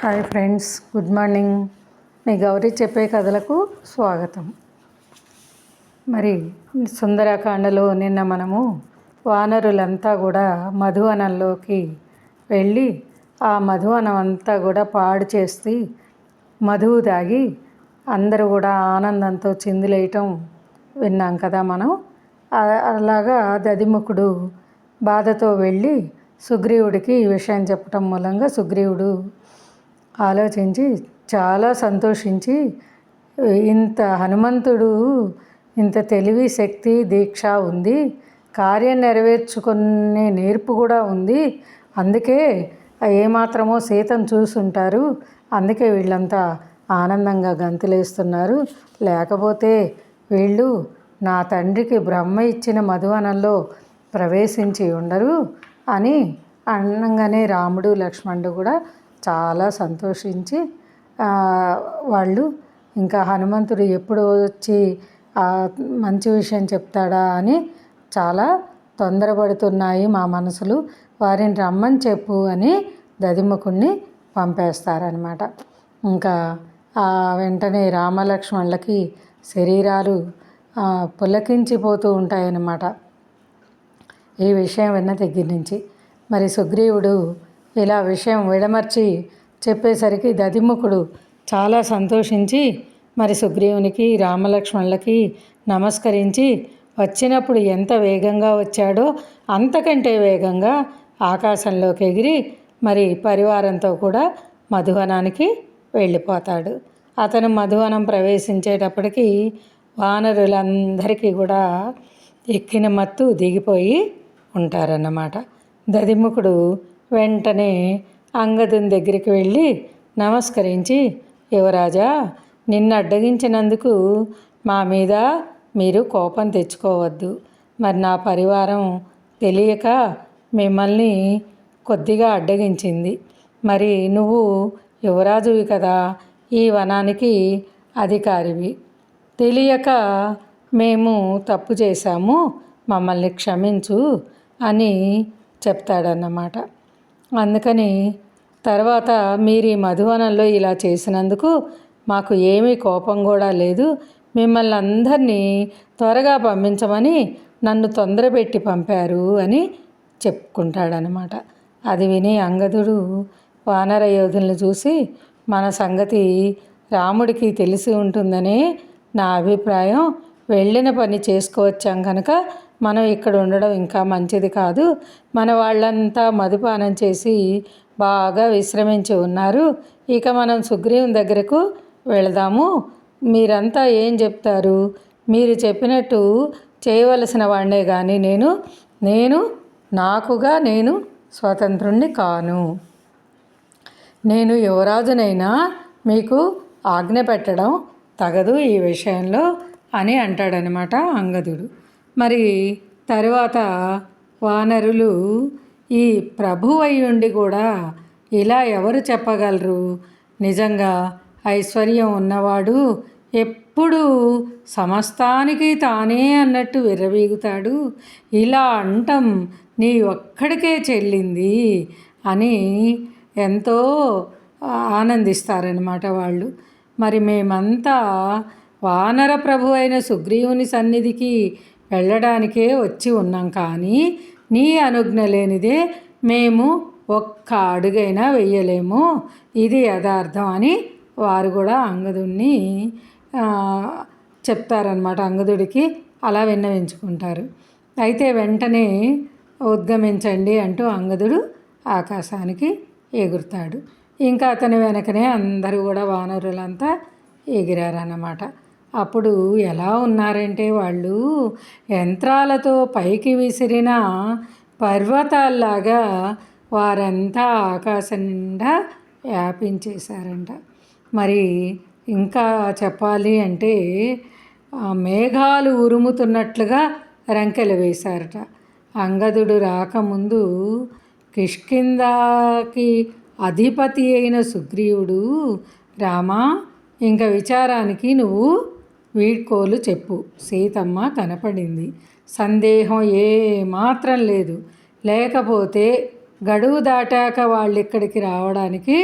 Hi friends, good morning. మీ గౌరీ చెప్పే కథలకు స్వాగతం. మరి సుందరకాండలో నిన్న మనము వానరులంతా కూడా మధువనంలోకి వెళ్ళి ఆ మధువనం అంతా కూడా పాడు చేసి మధువు తాగి అందరూ కూడా ఆనందంతో చిందులేయటం విన్నాం కదా మనం. అలాగా దదిముఖుడు బాధతో వెళ్ళి సుగ్రీవుడికి ఈ విషయం చెప్పటం మూలంగా సుగ్రీవుడు ఆలోచించి చాలా సంతోషించి, ఇంత హనుమంతుడు ఇంత తెలివి, శక్తి, దీక్ష ఉంది, కార్యం నెరవేర్చుకునే నేర్పు కూడా ఉంది, అందుకే ఏమాత్రమో సీతను చూసుంటారు, అందుకే వీళ్ళంతా ఆనందంగా గంతులేస్తున్నారు, లేకపోతే వీళ్ళు నా తండ్రికి బ్రహ్మ ఇచ్చిన మధువనంలో ప్రవేశించి ఉండరు అని అనగానే రాముడు లక్ష్మణుడు కూడా చాలా సంతోషించి వాళ్ళు ఇంకా హనుమంతుడు ఎప్పుడు వచ్చి మంచి విషయం చెప్తాడా అని చాలా తొందరపడుతున్నాయి మా మనసులు, వారిని రమ్మని చెప్పు అని దదిముఖుణ్ణి పంపేస్తారనమాట. ఇంకా వెంటనే రామలక్ష్మణులకి శరీరాలు పులకించిపోతూ ఉంటాయన్నమాట ఈ విషయం విన్న దగ్గర నుంచి. మరి సుగ్రీవుడు ఇలా విషయం విడమర్చి చెప్పేసరికి దదిముఖుడు చాలా సంతోషించి మరి సుగ్రీవునికి రామలక్ష్మణులకి నమస్కరించి వచ్చినప్పుడు ఎంత వేగంగా వచ్చాడో అంతకంటే వేగంగా ఆకాశంలోకి ఎగిరి మరి పరివారంతో కూడా మధువనానికి వెళ్ళిపోతాడు. అతను మధువనం ప్రవేశించేటప్పటికి వానరులందరికీ కూడా ఎక్కిన మత్తు దిగిపోయి ఉంటారన్నమాట. దదిముఖుడు వెంటనే అంగదుని దగ్గరికి వెళ్ళి నమస్కరించి, యువరాజా, నిన్ను అడ్డగించినందుకు మా మీద మీరు కోపం తెచ్చుకోవద్దు. మరి నా పరివారం తెలియక మిమ్మల్ని కొద్దిగా అడ్డగించింది. మరి నువ్వు యువరాజువి కదా, ఈ వనానికి అధికారివి, తెలియక మేము తప్పు చేశాము, మమ్మల్ని క్షమించు అని చెప్తాడన్నమాట. అందుకని తర్వాత మీరు ఈ మధువనంలో ఇలా చేసినందుకు మాకు ఏమీ కోపం కూడా లేదు, మిమ్మల్ని అందరినీ త్వరగా పంపించమని నన్ను తొందరపెట్టి పంపారు అని చెప్పుకుంటాడనమాట. అది విని అంగదుడు వానర యోధులను చూసి, మన సంగతి రాముడికి తెలిసి ఉంటుందనే నా అభిప్రాయం, వెళ్ళిన పని చేసుకోవచ్చాం కనుక మనం ఇక్కడ ఉండడం ఇంకా మంచిది కాదు, మన వాళ్ళంతా మధుపానం చేసి బాగా విశ్రమించి ఉన్నారు, ఇక మనం సుగ్రీవుని దగ్గరకు వెళదాము, మీరంతా ఏం చెప్తారు, మీరు చెప్పినట్టు చేయవలసిన వాడినే కానీ నేను స్వతంత్రుణ్ణి కాను, నేను యువరాజునైనా మీకు ఆజ్ఞ పెట్టడం తగదు ఈ విషయంలో అని అంటాడనమాట అంగదుడు. మరి తరువాత వానరులు ఈ ప్రభువయ్యుండి కూడా ఇలా ఎవరు చెప్పగలరు, నిజంగా ఐశ్వర్యం ఉన్నవాడు ఎప్పుడు సమస్తానికి తానే అన్నట్టు విర్రవీగుతాడు, ఇలా అంటం నీ ఒక్కడికే చెల్లింది అని ఎంతో ఆనందిస్తారనమాట వాళ్ళు. మరి మేమంతా వానర ప్రభు అయిన సుగ్రీవుని సన్నిధికి వెళ్ళడానికే వచ్చి ఉన్నాం, కానీ నీ అనుజ్ఞ లేనిదే మేము ఒక్క అడుగైనా వెయ్యలేము, ఇది యథార్థం అని వారు కూడా అంగదుడిని చెప్తారనమాట. అంగదుడికి అలా విన్నవించుకుంటారు. అయితే వెంటనే ఉద్గమించండి అంటూ అంగదుడు ఆకాశానికి ఎగురుతాడు. ఇంకా అతని వెనకనే అందరూ కూడా వానరులంతా ఎగిరారన్నమాట. అప్పుడు ఎలా ఉన్నారంటే వాళ్ళు యంత్రాలతో పైకి విసిరిన పర్వతాల్లాగా వారంతా ఆకాశం నిండా వ్యాపించేశారంట. మరి ఇంకా చెప్పాలి అంటే మేఘాలు ఉరుముతున్నట్లుగా రంకెలు వేశారట. అంగదుడు రాకముందు కిష్కింధకి అధిపతి అయిన సుగ్రీవుడు, రామా, ఇంకా విచారానికి నువ్వు వీడ్కోలు చెప్పు, సీతమ్మ కనపడింది, సందేహం ఏమాత్రం లేదు, లేకపోతే గడువు దాటాక వాళ్ళు ఇక్కడికి రావడానికి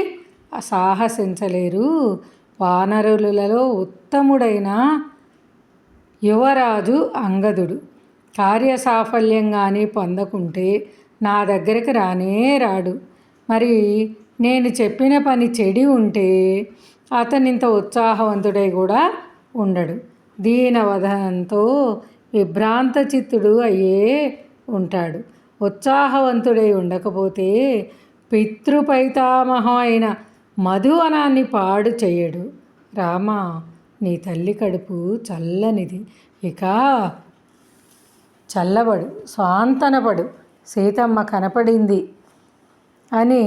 సాహసించలేరు. వానరులలో ఉత్తముడైన యువరాజు అంగదుడు కార్యసాఫల్యం కానీ పొందకుంటే నా దగ్గరికి రానే రాడు. మరి నేను చెప్పిన పని చెడి ఉంటే అతనింత ఉత్సాహవంతుడై కూడా ఉండడు. దీనవదనంతో విభ్రాంత చిత్తుడు అయ్యే ఉంటాడు. ఉత్సాహవంతుడై ఉండకపోతే పితృపైతామహం అయిన మధువనాన్ని పాడు చేయడు. రామ, నీ తల్లి కడుపు చల్లనిది, ఇక చల్లబడు, స్వాంతనపడు, సీతమ్మ కనపడింది అని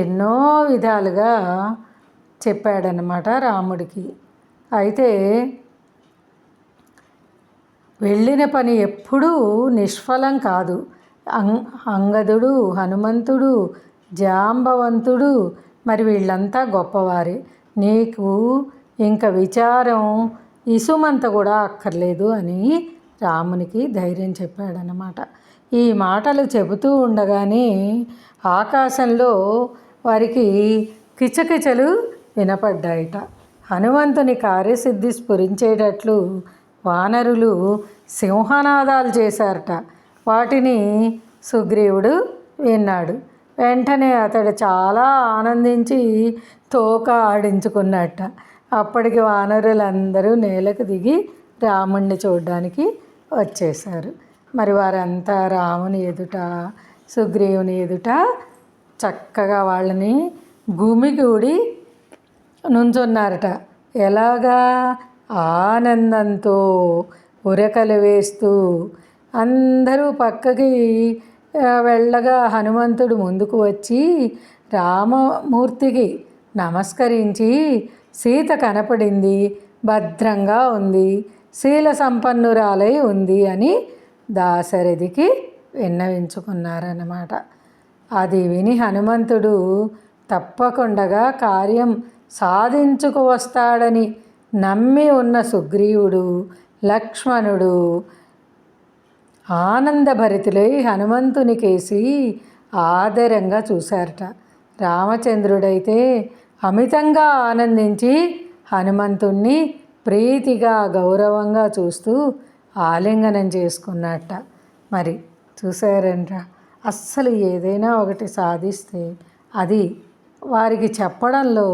ఎన్నో విధాలుగా చెప్పాడనమాట రాముడికి. అయితే వెళ్ళిన పని ఎప్పుడూ నిష్ఫలం కాదు. అంగదుడు, హనుమంతుడు, జాంబవంతుడు మరి వీళ్ళంతా గొప్పవారే. నీకు ఇంక విచారం ఇసుమంత కూడా అక్కర్లేదు అని రామునికి ధైర్యం చెప్పాడనమాట. ఈ మాటలు చెబుతూ ఉండగానే ఆకాశంలో వారికి కిచకిచలు వినపడ్డాయట. హనుమంతుని కార్యసిద్ధి స్ఫురించేటట్లు వానరులు సింహనాదాలు చేశారట. వాటిని సుగ్రీవుడు విన్నాడు. వెంటనే అతడు చాలా ఆనందించి తోక ఆడించుకున్నట్ట. అప్పటికి వానరులందరూ నేలకు దిగి రాముణ్ణి చూడడానికి వచ్చేశారు. మరి వారంతా రాముని ఎదుట, సుగ్రీవుని ఎదుట చక్కగా వాళ్ళని గుమిగూడి నుంచున్నారట. ఎలాగా? ఆనందంతో ఉరకలు వేస్తూ. అందరూ పక్కకి వెళ్ళగా హనుమంతుడు ముందుకు వచ్చి రామమూర్తికి నమస్కరించి, సీత కనపడింది, భద్రంగా ఉంది, శీల సంపన్నురాలై ఉంది అని దాశరథికి విన్నవించుకున్నారన్నమాట. అది విని హనుమంతుడు తప్పకుండా కార్యం సాధించుకు వస్తాడని నమ్మి ఉన్న సుగ్రీవుడు, లక్ష్మణుడు ఆనందభరితులై హనుమంతుని కేసి ఆదరంగా చూశారట. రామచంద్రుడైతే అమితంగా ఆనందించి హనుమంతుణ్ణి ప్రీతిగా గౌరవంగా చూస్తూ ఆలింగనం చేసుకున్నట్ట. మరి చూసారంట్రా, అస్సలు ఏదైనా ఒకటి సాధిస్తే అది వారికి చెప్పడంలో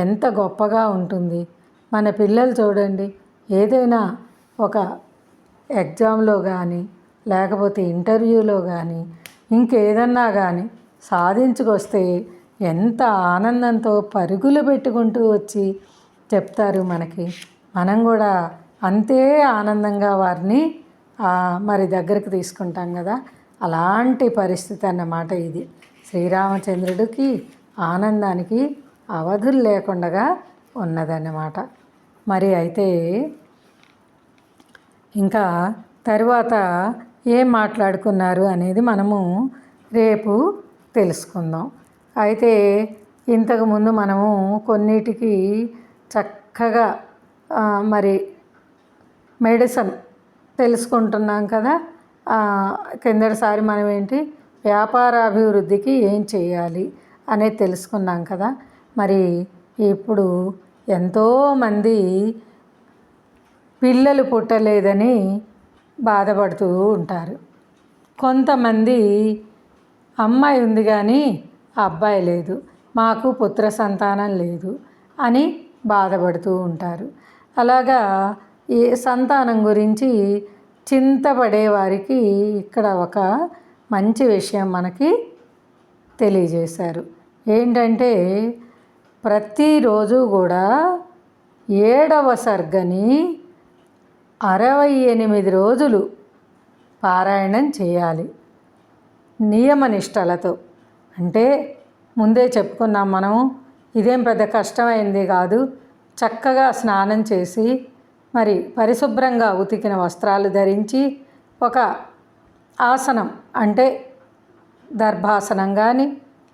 ఎంత గొప్పగా ఉంటుంది. మన పిల్లలు చూడండి, ఏదైనా ఒక ఎగ్జామ్లో కానీ లేకపోతే ఇంటర్వ్యూలో కానీ ఇంకేదన్నా కానీ సాధించుకొస్తే ఎంత ఆనందంతో పరుగులు పెట్టుకుంటూ వచ్చి చెప్తారు మనకి. మనం కూడా అంతే ఆనందంగా వారిని మరి దగ్గరికి తీసుకుంటాం కదా. అలాంటి పరిస్థితి అన్నమాట ఇది. శ్రీరామచంద్రుడికి ఆనందానికి అవధులు లేకుండా ఉన్నదన్నమాట. మరి అయితే ఇంకా తర్వాత ఏం మాట్లాడుకున్నారు అనేది మనము రేపు తెలుసుకుందాం. అయితే ఇంతకుముందు మనము కొన్నిటికి చక్కగా మరి మెడిసిన్ తెలుసుకుంటున్నాం కదా. కిందటిసారి మనం ఏంటి వ్యాపారాభివృద్ధికి ఏం చేయాలి అనేది తెలుసుకున్నాం కదా. మరి ఇప్పుడు ఎంతోమంది పిల్లలు పుట్టలేదని బాధపడుతూ ఉంటారు. కొంతమంది అమ్మాయి ఉంది కానీ అబ్బాయి లేదు, మాకు పుత్ర సంతానం లేదు అని బాధపడుతూ ఉంటారు. అలాగా ఈ సంతానం గురించి చింతపడే వారికి ఇక్కడ ఒక మంచి విషయం మనకి తెలియజేశారు. ఏంటంటే ప్రతిరోజు కూడా 7వ సర్గని 68 రోజులు పారాయణం చేయాలి నియమనిష్టలతో. అంటే ముందే చెప్పుకున్నాం మనం, ఇదేం పెద్ద కష్టమైంది కాదు. చక్కగా స్నానం చేసి మరి పరిశుభ్రంగా ఉతికిన వస్త్రాలు ధరించి ఒక ఆసనం అంటే దర్భాసనం కానీ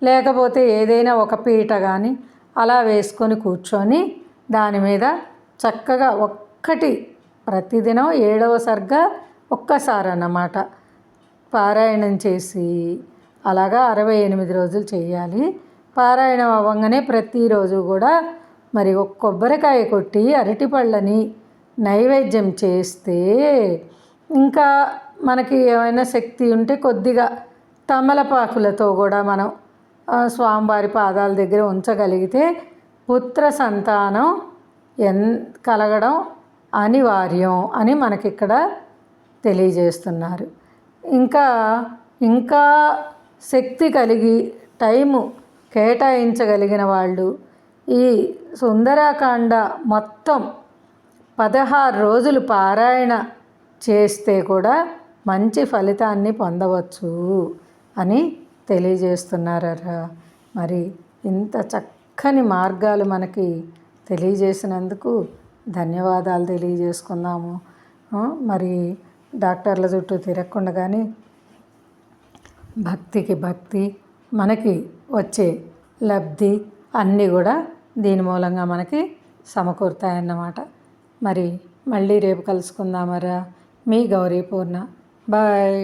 లేకపోతే ఏదైనా ఒక పీట కానీ అలా వేసుకొని కూర్చొని దాని మీద చక్కగా ప్రతిదినం 7వ సర్గ ఒక్కసారి అన్నమాట పారాయణం చేసి అలాగా 68 రోజులు చేయాలి. పారాయణం అవ్వగానే ప్రతిరోజు కూడా మరి ఒక కొబ్బరికాయ కొట్టి అరటిపళ్ళని నైవేద్యం చేస్తే, ఇంకా మనకి ఏమైనా శక్తి ఉంటే కొద్దిగా తమలపాకులతో కూడా మనం స్వామివారి పాదాల దగ్గర ఉంచగలిగితే పుత్ర సంతానం కలగడం అనివార్యం అని మనకిక్కడ తెలియజేస్తున్నారు. ఇంకా ఇంకా శక్తి కలిగి టైము కేటాయించగలిగిన వాళ్ళు ఈ సుందరాకాండ మొత్తం 16 రోజులు పారాయణ చేస్తే కూడా మంచి ఫలితాన్ని పొందవచ్చు అని తెలియజేస్తున్నారా. మరి ఇంత చక్కని మార్గాలు మనకి తెలియజేసినందుకు ధన్యవాదాలు తెలియజేసుకుందాము. మరి డాక్టర్ల చుట్టూ తిరగకుండా కానీ భక్తికి భక్తి, మనకి వచ్చే లబ్ధి అన్నీ కూడా దీని మూలంగా మనకి సమకూరుతాయన్నమాట. మరి మళ్ళీ రేపు కలుసుకుందామరా. మీ గౌరీ పూర్ణ. బాయ్.